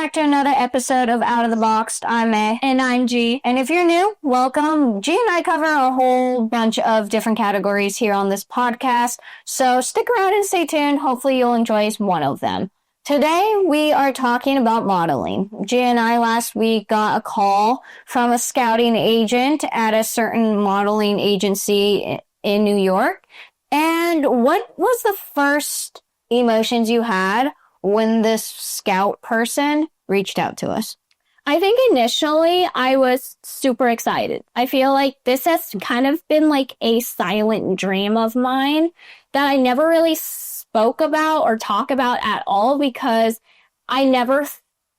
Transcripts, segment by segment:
back to another episode of Out of the Box. I'm May. And I'm G. And if you're new, welcome. G and I cover a whole bunch of different categories here on this podcast, so stick around and stay tuned. Hopefully you'll enjoy one of them. Today, we are talking about modeling. G and I last week got a call from a scouting agent at a certain modeling agency in New York. And what was the first emotions you had when this scout person reached out to us? I think initially I was super excited. I feel like this has kind of been like a silent dream of mine that I never really spoke about or talk about at all because I never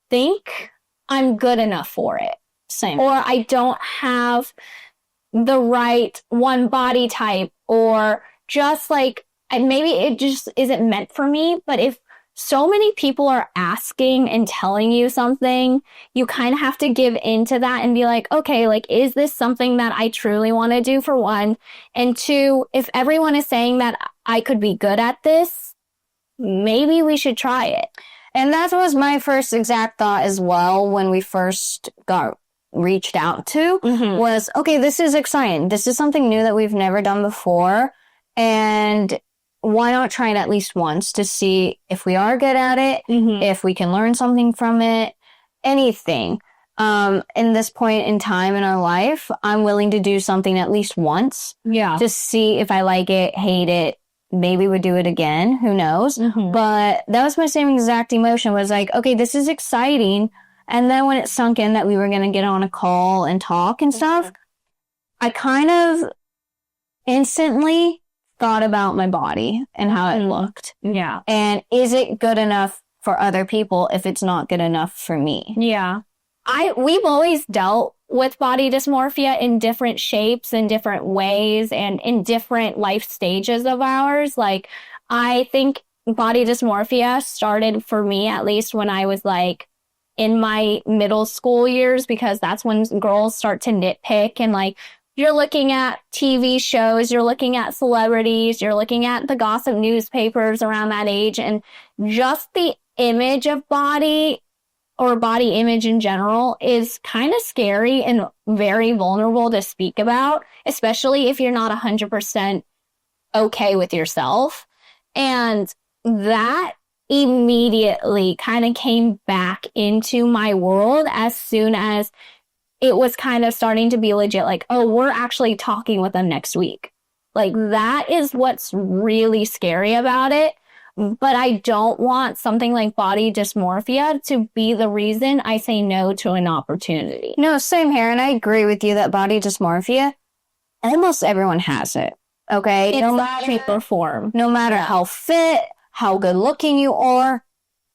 think I'm good enough for it. Same. Or I don't have the right one body type, or just like, and maybe it just isn't meant for me. But if so many people are asking and telling you something, you kind of have to give into that and be like, okay, like, is this something that I truly want to do, for one? And two, if everyone is saying that I could be good at this, maybe we should try it. And that was my first exact thought as well when we first got reached out to, was, okay, this is exciting. This is something new that we've never done before. And why not try it at least once to see if we are good at it, if we can learn something from it, anything. In this point in time in our life, I'm willing to do something at least once. Yeah. To see if I like it, hate it, maybe would do it again. Who knows? But that was my same exact emotion, was like, okay, this is exciting. And then when it sunk in that we were going to get on a call and talk and stuff, I kind of instantly thought about my body and how it looked. Yeah. And is it good enough for other people if it's not good enough for me? Yeah. We've always dealt with body dysmorphia in different shapes and different ways and in different life stages of ours. Like, I think body dysmorphia started for me, at least when I was like in my middle school years, because that's when girls start to nitpick and like, you're looking at TV shows, you're looking at celebrities, you're looking at the gossip newspapers around that age, and just the image of body, or body image in general, is kind of scary and very vulnerable to speak about, especially if you're not 100% okay with yourself. And that immediately kind of came back into my world as soon as it was kind of starting to be legit, like, oh, we're actually talking with them next week. Like, that is what's really scary about it. But I don't want something like body dysmorphia to be the reason I say no to an opportunity. No, same here. And I agree with you that body dysmorphia, almost everyone has it. Okay? In some shape or form. No matter how fit, how good looking you are,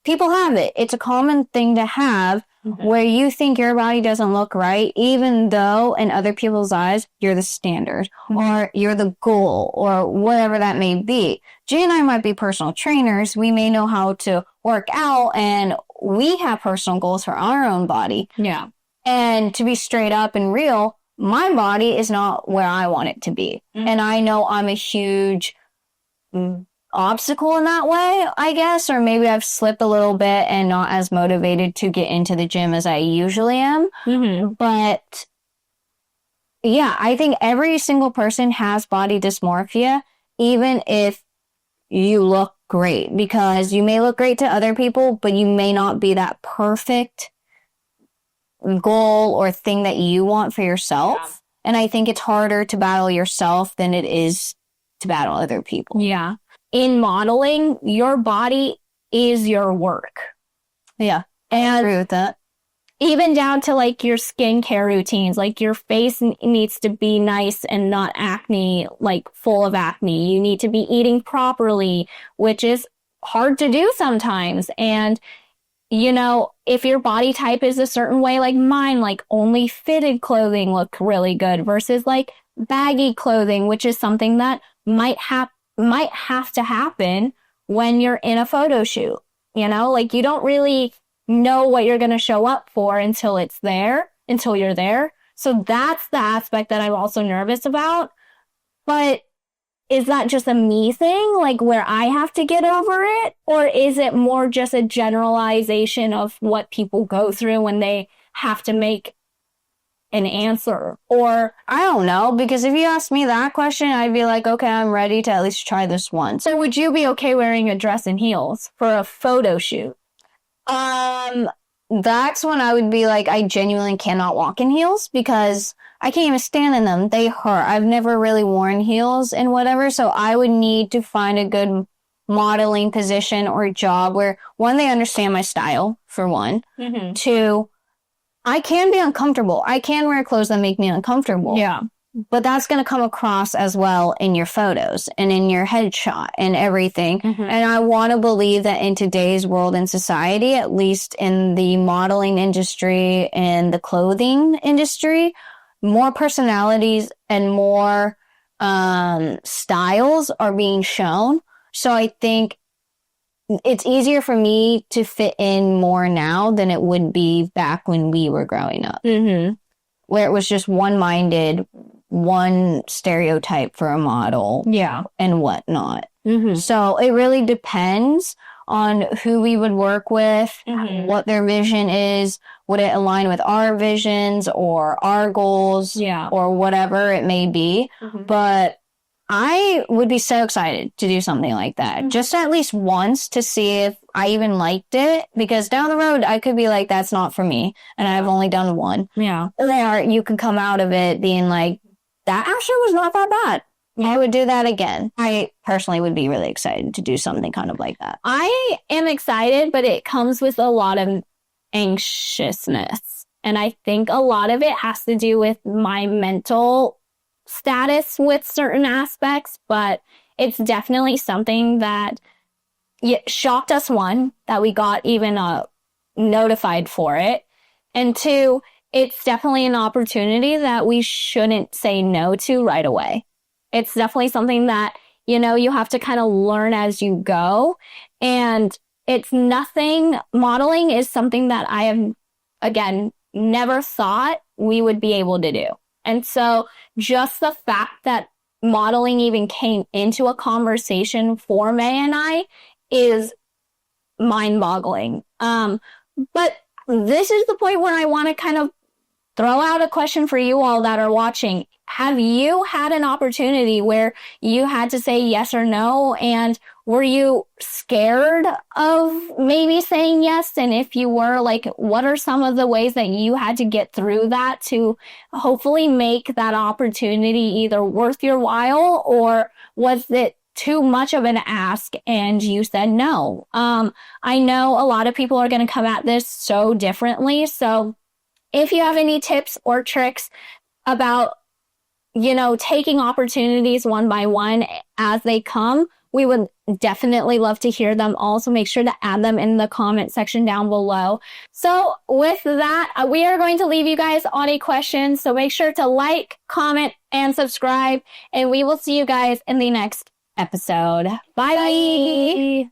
people have it. It's a common thing to have. Where you think your body doesn't look right, even though in other people's eyes, you're the standard, or you're the goal, or whatever that may be. G and I might be personal trainers. We may know how to work out, and we have personal goals for our own body. Yeah. And to be straight up and real, my body is not where I want it to be. And I know I'm a huge obstacle in that way, I guess, or maybe I've slipped a little bit and not as motivated to get into the gym as I usually am. But yeah, I think every single person has body dysmorphia, even if you look great, because you may look great to other people, but you may not be that perfect goal or thing that you want for yourself. Yeah. And I think it's harder to battle yourself than it is to battle other people. Yeah. In modeling, your body is your work. Yeah, and I agree with that. Even down to like your skincare routines, like your face needs to be nice and not acne, like full of acne. You need to be eating properly, which is hard to do sometimes. And, you know, if your body type is a certain way, like mine, like only fitted clothing look really good versus like baggy clothing, which is something that might have to happen when you're in a photo shoot. You know, like you don't really know what you're going to show up for until you're there. So that's the aspect that I'm also nervous about. But is that just a me thing, like where I have to get over it? Or is it more just a generalization of what people go through when they have to make an answer? Or I don't know, because if you asked me that question, I'd be like, okay, I'm ready to at least try this once. So would you be okay wearing a dress and heels for a photo shoot? That's when I would be like, I genuinely cannot walk in heels because I can't even stand in them. They hurt. I've never really worn heels and whatever, so I would need to find a good modeling position or job where, one, they understand my style, for one. Mm-hmm. Two, I can be uncomfortable. I can wear clothes that make me uncomfortable. Yeah. But that's going to come across as well in your photos and in your headshot and everything. Mm-hmm. And I want to believe that in today's world and society, at least in the modeling industry and the clothing industry, more personalities and more styles are being shown. So I think it's easier for me to fit in more now than it would be back when we were growing up. Mm-hmm. Where it was just one-minded, one stereotype for a model, yeah, and whatnot. Mm-hmm. So it really depends on who we would work with, mm-hmm. what their vision is, would it align with our visions or our goals, yeah, or whatever it may be. Mm-hmm. But I would be so excited to do something like that, mm-hmm. just at least once to see if I even liked it, because down the road I could be like, that's not for me, and I've only done one. Yeah. Or you could come out of it being like, that actually was not that bad. I would do that again. I personally would be really excited to do something kind of like that. I am excited, but it comes with a lot of anxiousness. And I think a lot of it has to do with my mental status with certain aspects, but it's definitely something that shocked us, one, that we got even notified for it. And two, it's definitely an opportunity that we shouldn't say no to right away. It's definitely something that, you have to kind of learn as you go. And it's nothing, modeling is something that I have, again, never thought we would be able to do. And so just the fact that modeling even came into a conversation for May and I is mind-boggling. But this is the point where I want to kind of throw out a question for you all that are watching. Have you had an opportunity where you had to say yes or no? And were you scared of maybe saying yes? And if you were, like, what are some of the ways that you had to get through that to hopefully make that opportunity either worth your while, or was it too much of an ask and you said no? I know a lot of people are going to come at this so differently. So if you have any tips or tricks about, taking opportunities one by one as they come, we would definitely love to hear them. Also, make sure to add them in the comment section down below. So with that, we are going to leave you guys on a question. So make sure to like, comment, and subscribe. And we will see you guys in the next episode. Bye.